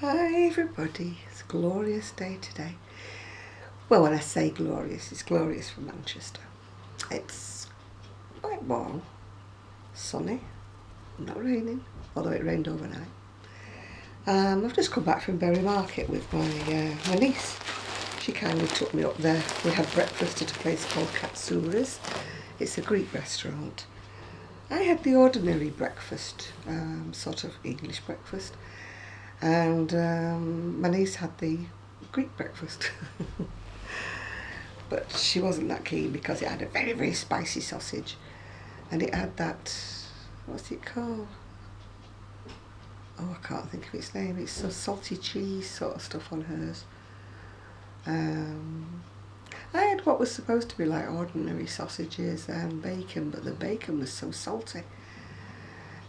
Hi everybody, it's a glorious day today. Well, when I say glorious, it's glorious for Manchester. It's quite warm, sunny, not raining, although it rained overnight. I've just come back from Bury Market with my niece. She kindly took me up there. We had breakfast at a place called Katsura's. It's a Greek restaurant. I had the ordinary breakfast, sort of English breakfast. And my niece had the Greek breakfast. But she wasn't that keen because it had a very, very spicy sausage. And it had that, what's it called? Oh, I can't think of its name. It's some salty cheese sort of stuff on hers. I had what was supposed to be like ordinary sausages and bacon, but the bacon was so salty.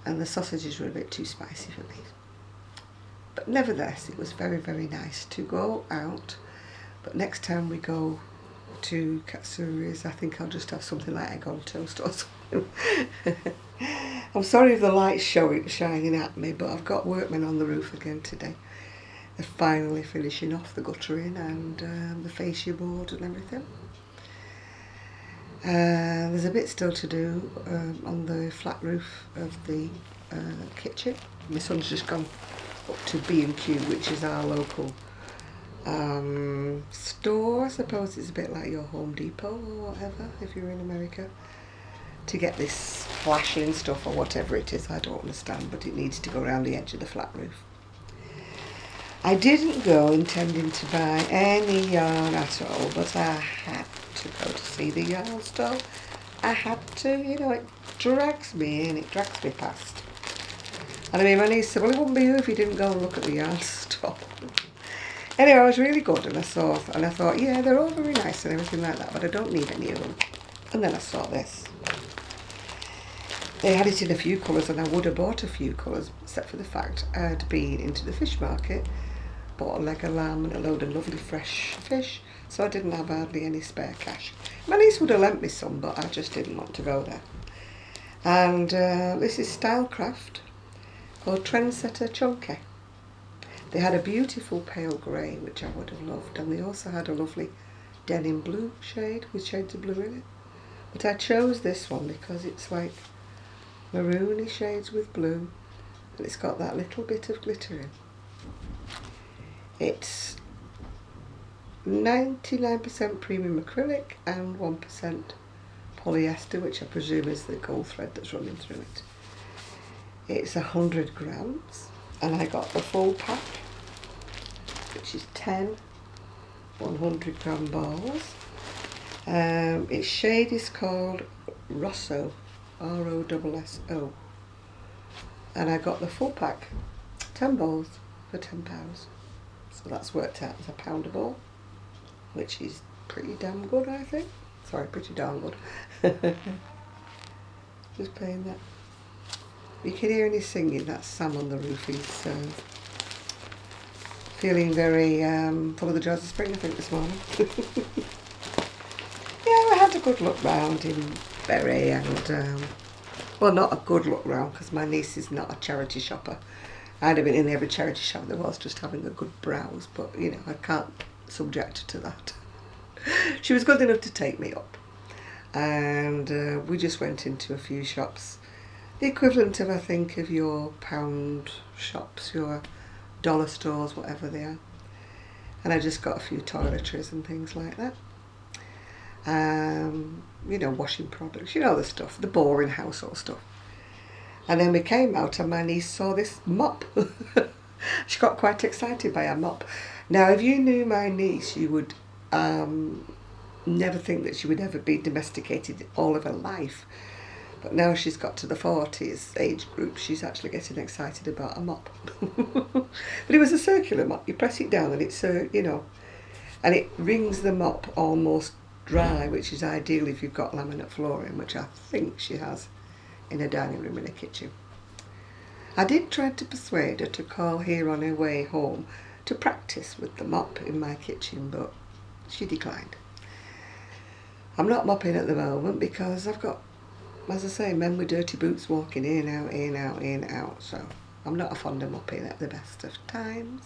And the sausages were a bit too spicy for me. But nevertheless, it was very, very nice to go out. But next time we go to Katsura's, I think I'll just have something like egg on toast or something. I'm sorry if the light's shining at me, but I've got workmen on the roof again today. They're finally finishing off the guttering and the fascia board and everything. There's a bit still to do on the flat roof of the kitchen. My son's just gone up to B&Q, which is our local store. I suppose it's a bit like your Home Depot or whatever if you're in America, to get this flashing stuff or whatever it is. I don't understand, but it needs to go around the edge of the flat roof. I didn't go intending to buy any yarn at all, but I had to go to see the yarn store. I had to, it drags me in, it drags me past. And I mean, my niece said, well, it wouldn't be you if you didn't go and look at the yarn store. Anyway, I was really good, and I thought, yeah, they're all very nice and everything like that, but I don't need any of them. And then I saw this. They had it in a few colours, and I would have bought a few colours, except for the fact I'd been into the fish market, bought a leg of lamb and a load of lovely fresh fish, so I didn't have hardly any spare cash. My niece would have lent me some, but I just didn't want to go there. And this is Stylecraft, called Trendsetter Chunky. They had a beautiful pale grey, which I would have loved, and they also had a lovely denim blue shade with shades of blue in it. But I chose this one because it's like maroony shades with blue, and it's got that little bit of glitter in. It's 99% premium acrylic and 1% polyester, which I presume is the gold thread that's running through it. It's 100 grams, and I got the full pack, which is 10 100 gram balls. Its shade is called Rosso, R-O-S-S-O, and I got the full pack, 10 balls for £10. So that's worked out as £1 a ball, which is pretty damn good, I think. Sorry, pretty darn good. Just playing that. You can hear any singing. That's Sam on the roof. He's feeling very full of the joys of spring, I think, this morning. Yeah, I had a good look round in Bury, and well, not a good look round because my niece is not a charity shopper. I'd have been in every charity shop there was, just having a good browse, but I can't subject her to that. She was good enough to take me up, and we just went into a few shops, the equivalent of, I think, of your pound shops, your dollar stores, whatever they are. And I just got a few toiletries and things like that. Washing products, the stuff, the boring household stuff. And then we came out and my niece saw this mop. She got quite excited by a mop. Now, if you knew my niece, you would never think that she would ever be domesticated all of her life. But now she's got to the 40s age group, she's actually getting excited about a mop. But it was a circular mop. You press it down and it's, and it wrings the mop almost dry, which is ideal if you've got laminate flooring, which I think she has in a dining room and a kitchen. I did try to persuade her to call here on her way home to practice with the mop in my kitchen, but she declined. I'm not mopping at the moment because I've got, as I say, men with dirty boots walking in, out, in, out, in, out, so I'm not fond of mopping at the best of times.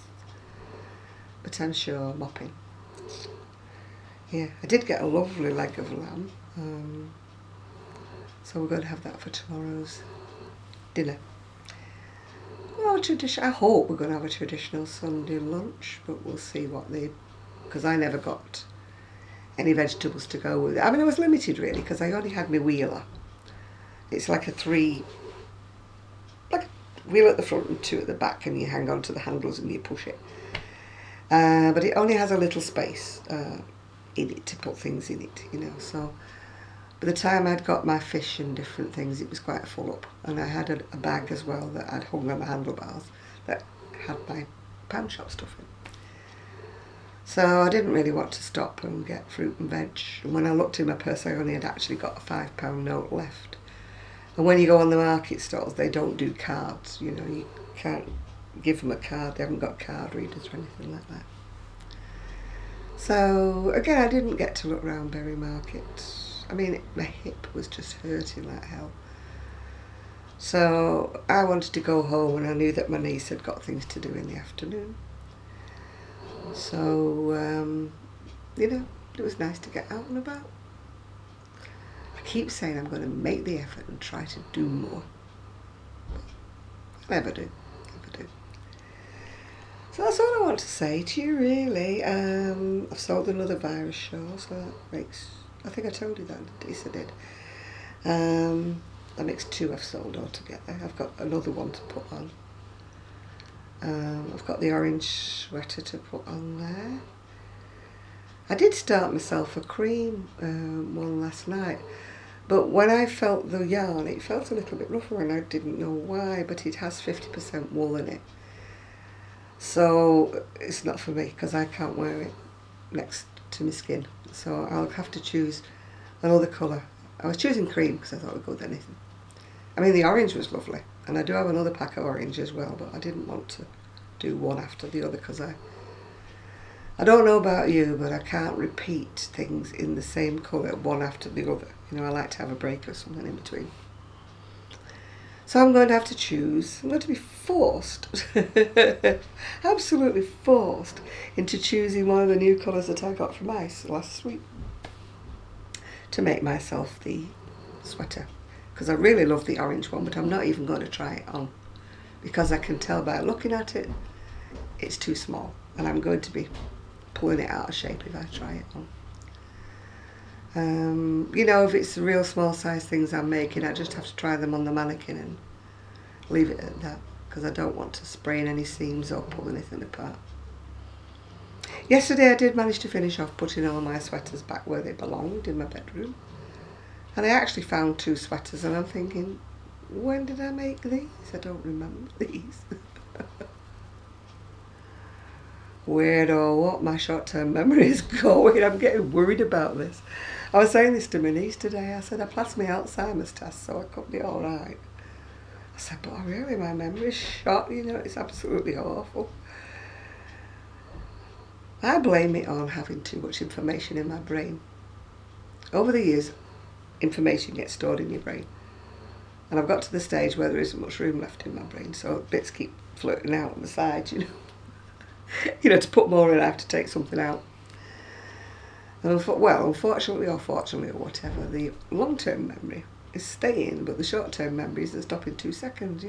but I'm sure Moping. Yeah, I did get a lovely leg of lamb, so we're going to have that for tomorrow's dinner. Well, I hope we're going to have a traditional Sunday lunch, but we'll see because I never got any vegetables to go with it. I mean, I was limited really because I only had my wheeler. It's like like a wheel at the front and 2 at the back, and you hang on to the handles and you push it. But it only has a little space in it to put things in it, so by the time I'd got my fish and different things, it was quite full up, and I had a bag as well that I'd hung on the handlebars that had my pound shop stuff in. So I didn't really want to stop and get fruit and veg, and when I looked in my purse I only had actually got a £5 note left. And when you go on the market stalls, they don't do cards, you can't give them a card, they haven't got card readers or anything like that. So again, I didn't get to look round Berry Market. I mean, my hip was just hurting like hell. So I wanted to go home, and I knew that my niece had got things to do in the afternoon. So, it was nice to get out and about. I keep saying I'm going to make the effort and try to do more. But I never do. So that's all I want to say to you, really. I've sold another virus show, so that makes... I think I told you that, yes I did. That makes 2 I've sold altogether. I've got another one to put on. I've got the orange sweater to put on there. I did start myself a cream one last night, but when I felt the yarn, it felt a little bit rougher, and I didn't know why, but it has 50% wool in it. So it's not for me because I can't wear it next to my skin. So I'll have to choose another colour. I was choosing cream because I thought it would go with anything. I mean, the orange was lovely, and I do have another pack of orange as well, but I didn't want to do one after the other because I don't know about you, but I can't repeat things in the same colour one after the other. I like to have a break or something in between. So I'm going to have to choose. I'm going to be forced, absolutely forced, into choosing one of the new colours that I got from Ice last week to make myself the sweater. Because I really love the orange one, but I'm not even going to try it on because I can tell by looking at it, it's too small, and I'm going to be pulling it out of shape if I try it on. If it's the real small size things I'm making, I just have to try them on the mannequin and leave it at that, because I don't want to sprain any seams or pull anything apart. Yesterday I did manage to finish off putting all my sweaters back where they belonged in my bedroom, and I actually found 2 sweaters, and I'm thinking, when did I make these? I don't remember these. Weird or what, my short-term memory is going. I'm getting worried about this. I was saying this to my niece today. I said I passed my Alzheimer's test, so I could be all right. I said, but really, my memory's shot. It's absolutely awful. I blame it on having too much information in my brain. Over the years, information gets stored in your brain, and I've got to the stage where there isn't much room left in my brain, so bits keep floating out on the side. To put more in, I have to take something out. And unfortunately or fortunately or whatever, the long-term memory is staying, but the short-term memory isn't stopping 2 seconds,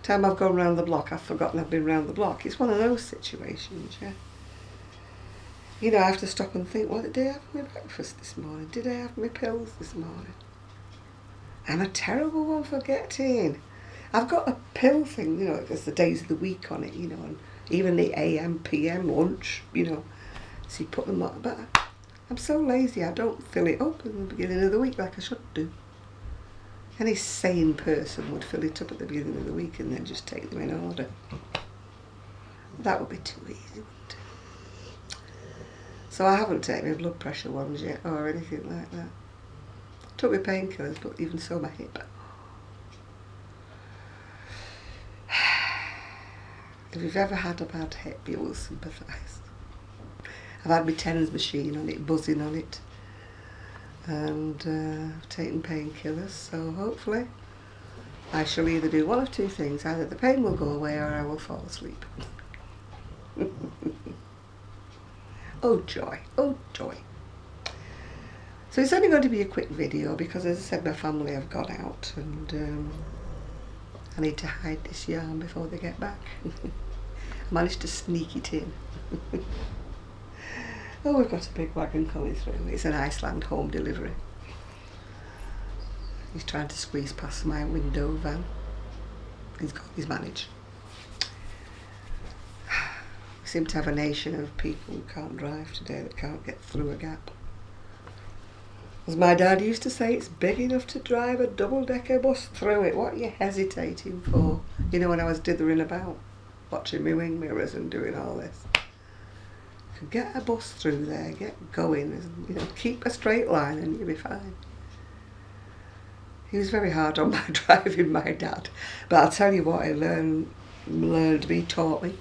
Time I've gone round the block, I've forgotten I've been round the block. It's one of those situations, yeah. I have to stop and think, well, did I have my breakfast this morning? Did I have my pills this morning? I'm a terrible one forgetting. I've got a pill thing, there's the days of the week on it, and even the AM, PM, lunch, so you put them on. But I'm so lazy, I don't fill it up in the beginning of the week like I should do. Any sane person would fill it up at the beginning of the week and then just take them in order. That would be too easy, wouldn't it? So I haven't taken my blood pressure ones yet or anything like that. Took my painkillers, but even so, my hip. If you've ever had a bad hip, you will sympathise. I've had my TENS machine on it, buzzing on it, and I've taken painkillers, so hopefully I shall either do one of 2 things. Either the pain will go away or I will fall asleep. Oh joy, oh joy. So it's only going to be a quick video because, as I said, my family have gone out and I need to hide this yarn before they get back. I managed to sneak it in. Oh, we've got a big wagon coming through. It's an Iceland home delivery. He's trying to squeeze past my window van. He's managed. We seem to have a nation of people who can't drive today, that can't get through a gap. As my dad used to say, it's big enough to drive a double-decker bus through it. What are you hesitating for? You know, when I was dithering about, watching my wing mirrors and doing all this. You can get a bus through there, get going, and, you know, keep a straight line and you'll be fine. He was very hard on my driving, my dad. But I'll tell you what, he taught me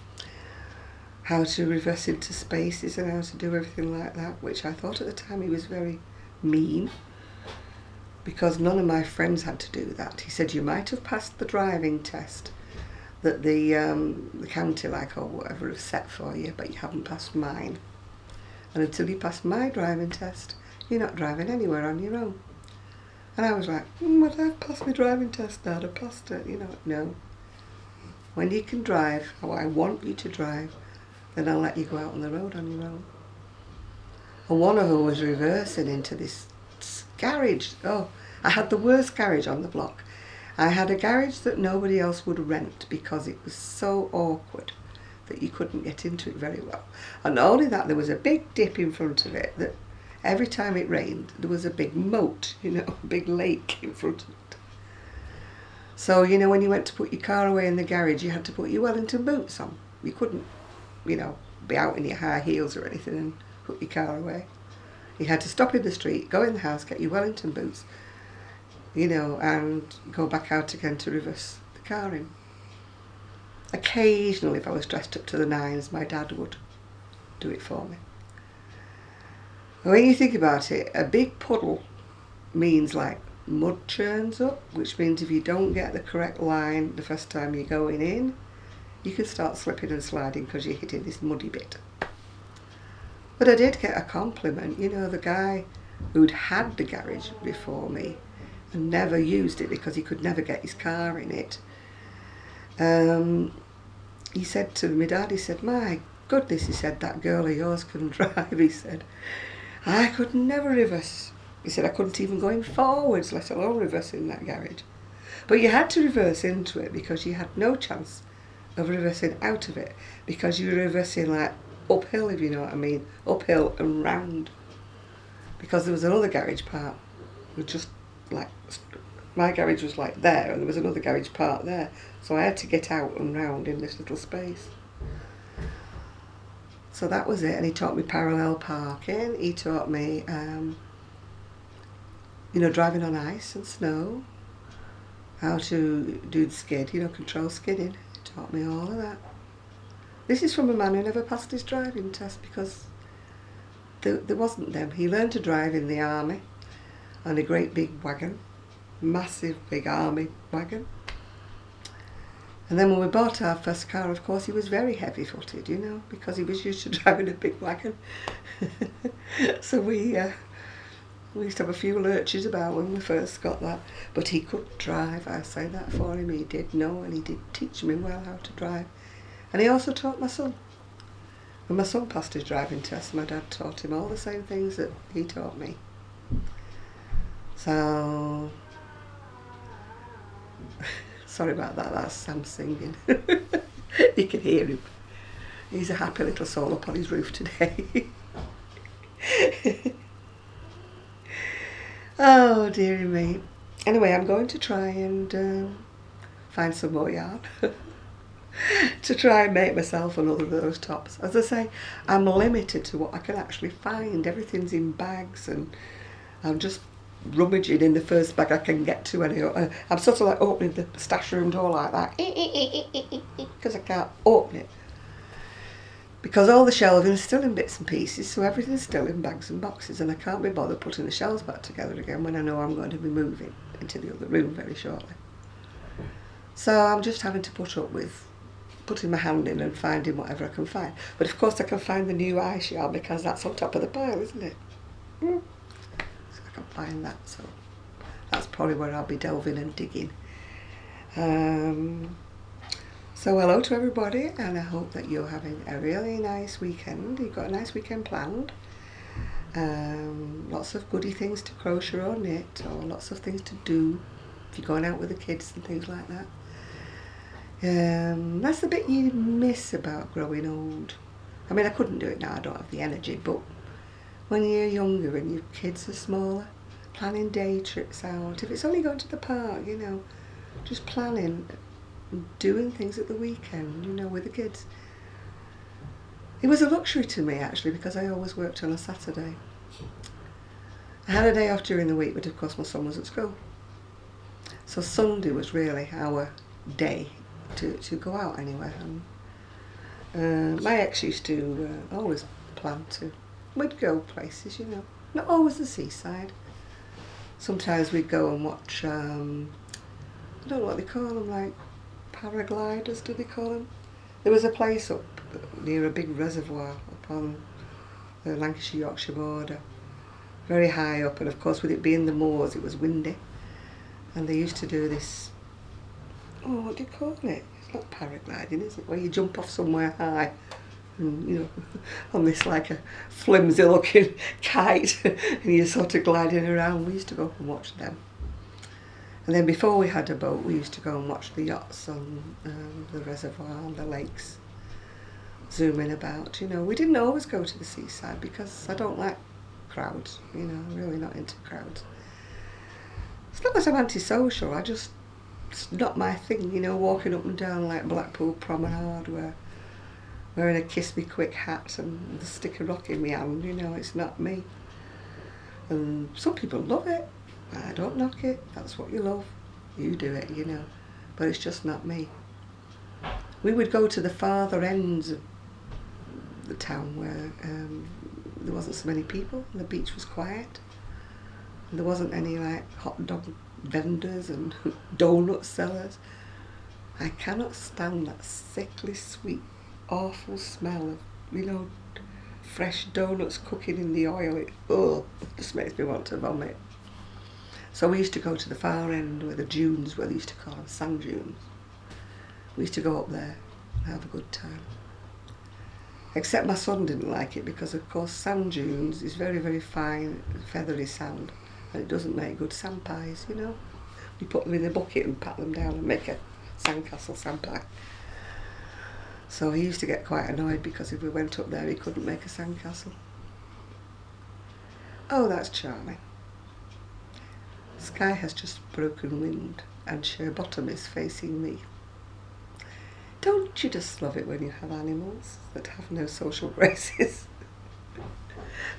how to reverse into spaces and how to do everything like that, which I thought at the time he was very mean, because none of my friends had to do that. He said, you might have passed the driving test that the county, like, or whatever, have set for you, but you haven't passed mine. And until you pass my driving test, you're not driving anywhere on your own. And I was like, but I've passed my driving test, Dad, I passed it, you know. No. When you can drive how I want you to drive, then I'll let you go out on the road on your own. And one of them was reversing into this garage. Oh, I had the worst garage on the block. I had a garage that nobody else would rent because it was so awkward that you couldn't get into it very well. And not only that, there was a big dip in front of it that every time it rained, there was a big moat, you know, a big lake in front of it. So, you know, when you went to put your car away in the garage, you had to put your Wellington boots on. You couldn't, you know, be out in your high heels or anything and put your car away. You had to stop in the street, go in the house, get your Wellington boots, you know, and go back out again to reverse the car in. Occasionally, if I was dressed up to the nines, my dad would do it for me. When you think about it, a big puddle means like mud churns up, which means if you don't get the correct line the first time you're going in, you can start slipping and sliding because you're hitting this muddy bit. But I did get a compliment, you know, the guy who'd had the garage before me and never used it because he could never get his car in it. He said to my dad, he said, my goodness, he said, that girl of yours can drive, he said. I could never reverse. He said, I couldn't even go in forwards, let alone reverse in that garage. But you had to reverse into it because you had no chance of reversing out of it because you were reversing like uphill, if you know what I mean, uphill and round. Because there was another garage part, with just like, my garage was like there and there was another garage part there. So I had to get out and round in this little space. So that was it, and he taught me parallel parking, he taught me, you know, driving on ice and snow, how to do the skid, you know, control skidding, he taught me all of that. This is from a man who never passed his driving test because there wasn't them. He learned to drive in the army on a great big wagon, massive big army wagon. And then when we bought our first car, of course, he was very heavy-footed, you know, because he was used to driving a big wagon. So we used to have a few lurches about when we first got that. But he could drive, I say that for him. He did know, and he did teach me well how to drive. And he also taught my son. When my son passed his driving test, my dad taught him all the same things that he taught me. So... Sorry about that, that's Sam singing. You can hear him. He's a happy little soul up on his roof today. Oh, dearie me. Anyway, I'm going to try and find some more yarn to try and make myself another of those tops. As I say, I'm limited to what I can actually find. Everything's in bags and I'm just rummaging in the first bag I can get to. Anyway, I'm sort of like opening the stash room door like that because I can't open it because all the shelving is still in bits and pieces, so everything's still in bags and boxes, and I can't be bothered putting the shelves back together again when I know I'm going to be moving into the other room very shortly. So I'm just having to put up with putting my hand in and finding whatever I can find. But of course I can find the new eye shell because that's on top of the pile, isn't it? So I can find that, so that's probably where I'll be delving and digging. So hello to everybody, and I hope that you're having a really nice weekend. You've got a nice weekend planned. Lots of goody things to crochet or knit, or lots of things to do if you're going out with the kids and things like that. That's the bit you miss about growing old. I mean, I couldn't do it now, I don't have the energy, but when you're younger and your kids are smaller, planning day trips out, if it's only going to the park, you know, just planning, doing things at the weekend, you know, with the kids. It was a luxury to me actually, because I always worked on a Saturday. I had a day off during the week, but of course my son was at school. So Sunday was really our day to go out anywhere. And my ex used to always plan to, we'd go places, you know, not always the seaside. Sometimes we'd go and watch, I don't know what they call them, like paragliders, do they call them? There was a place up near a big reservoir up on the Lancashire-Yorkshire border, very high up, and of course with it being the moors it was windy, and they used to do this, oh, what do you call it? It's not paragliding, is it? Where you jump off somewhere high and, you know, on this like a flimsy looking kite and you're sort of gliding around. We used to go up and watch them. And then before we had a boat, we used to go and watch the yachts on the reservoir and the lakes, zooming about. You know, we didn't always go to the seaside because I don't like crowds, you know, I'm really not into crowds. It's not that I'm antisocial, it's not my thing, you know, walking up and down like Blackpool Promenade where wearing a kiss me quick hat and the stick of rock in my hand, you know, it's not me. And some people love it. I don't knock it, that's what you love, you do it, you know, but it's just not me. We would go to the farther ends of the town where there wasn't so many people, and the beach was quiet, and there wasn't any like hot dog vendors and donut sellers. I cannot stand that sickly sweet, awful smell of, you know, fresh donuts cooking in the oil. It just makes me want to vomit. So we used to go to the far end where the dunes, where they used to call them sand dunes. We used to go up there and have a good time. Except my son didn't like it because of course sand dunes is very, very fine, feathery sand, and it doesn't make good sand pies, you know. You put them in a bucket and pat them down and make a sandcastle sand pie. So he used to get quite annoyed because if we went up there he couldn't make a sandcastle. Oh, that's charming. Sky has just broken wind and sheer bottom is facing me. Don't you just love it when you have animals that have no social graces?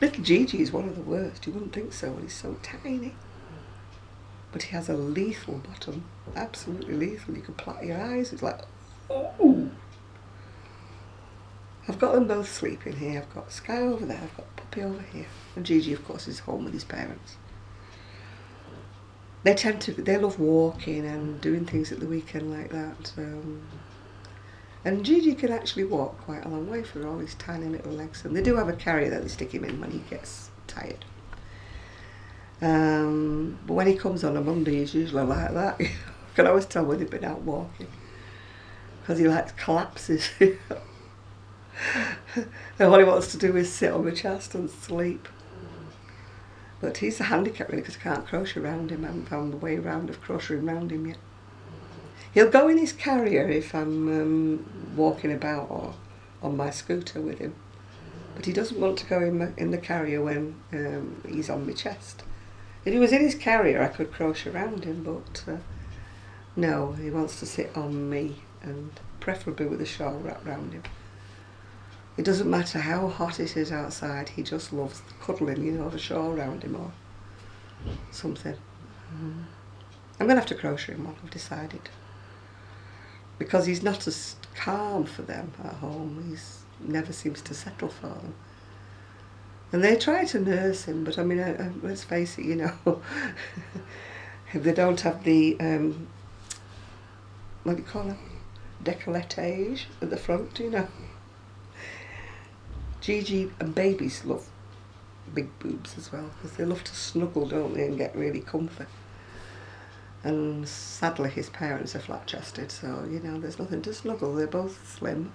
Little Gigi is one of the worst. You wouldn't think so when he's so tiny. But he has a lethal bottom, absolutely lethal. You can plot your eyes, it's like, oh. I've got them both sleeping here. I've got Sky over there, I've got Puppy over here. And Gigi, of course, is home with his parents. They love walking and doing things at the weekend like that. And Gigi can actually walk quite a long way for all his tiny little legs. And they do have a carrier that they stick him in when he gets tired. But when he comes on a Monday, he's usually like that. I can always tell when they've been out walking. Because he like collapses. And what he wants to do is sit on my chest and sleep. But he's a handicap really because I can't crochet around him. I haven't found the way around of crocheting around him yet. He'll go in his carrier if I'm walking about or on my scooter with him. But he doesn't want to go in the carrier when he's on my chest. If he was in his carrier I could crochet around him, but no, he wants to sit on me and preferably with a shawl wrapped around him. It doesn't matter how hot it is outside, he just loves cuddling, you know, the shawl around him or something. I'm going to have to crochet him one, I've decided. Because he's not as calm for them at home, he never seems to settle for them. And they try to nurse him, but I mean, let's face it, you know, if they don't have the, what do you call them? décolletage at the front, you know. Gigi and babies love big boobs as well, because they love to snuggle, don't they, and get really comfy. And sadly his parents are flat-chested, so you know there's nothing to snuggle. They're both slim.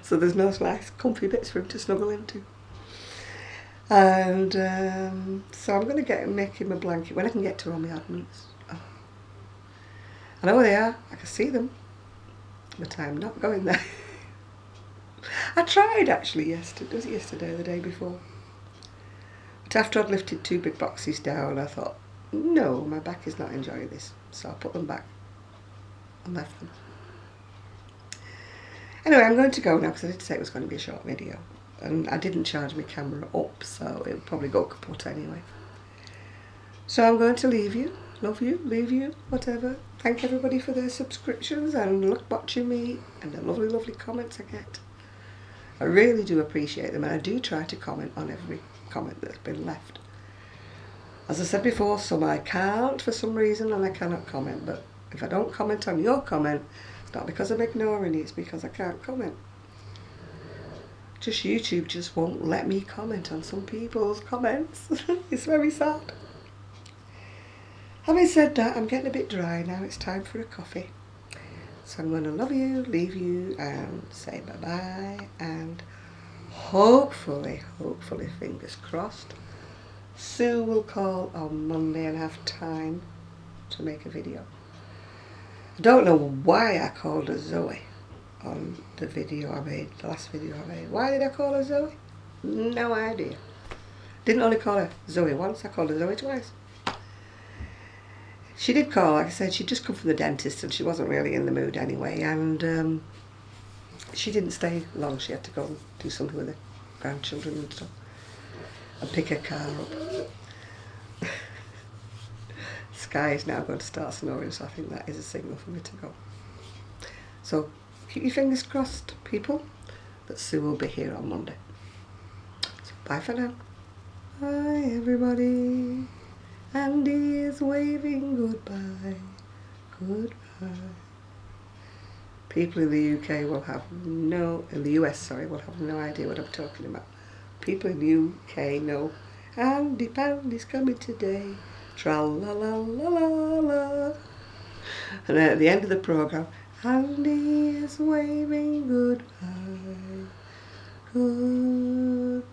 So there's no nice comfy bits for him to snuggle into. And so I'm going to make him a blanket when I can get to all my admins. Oh. I know where they are, I can see them, but I'm not going there. I tried actually yesterday or the day before. But after I'd lifted 2 big boxes down, I thought, no, my back is not enjoying this. So I put them back and left them. Anyway, I'm going to go now because I did say it was going to be a short video. And I didn't charge my camera up, so it'll probably go kaput anyway. So I'm going to leave you, love you, leave you, whatever. Thank everybody for their subscriptions and watching me and the lovely, lovely comments I get. I really do appreciate them, and I do try to comment on every comment that's been left. As I said before, some I can't for some reason and I cannot comment, but if I don't comment on your comment, it's not because I'm ignoring it, it's because I can't comment. Just YouTube just won't let me comment on some people's comments. It's very sad. Having said that, I'm getting a bit dry now, it's time for a coffee. So I'm going to love you, leave you, and say bye-bye, and hopefully, fingers crossed, Sue will call on Monday and have time to make a video. I don't know why I called her Zoe on the video I made, the last video I made. Why did I call her Zoe? No idea. Didn't only call her Zoe once, I called her Zoe twice. She did call, like I said, she'd just come from the dentist and she wasn't really in the mood anyway, and she didn't stay long. She had to go and do something with her grandchildren and stuff and pick her car up. Sky is now going to start snoring, so I think that is a signal for me to go. So keep your fingers crossed, people, that Sue will be here on Monday. So bye for now. Bye everybody. Andy is waving goodbye, goodbye. People in the UK will have in the US, sorry, will have no idea what I'm talking about. People in the UK know, Andy Pandy's coming today, tra-la-la-la-la-la. And then at the end of the programme, Andy is waving goodbye, goodbye.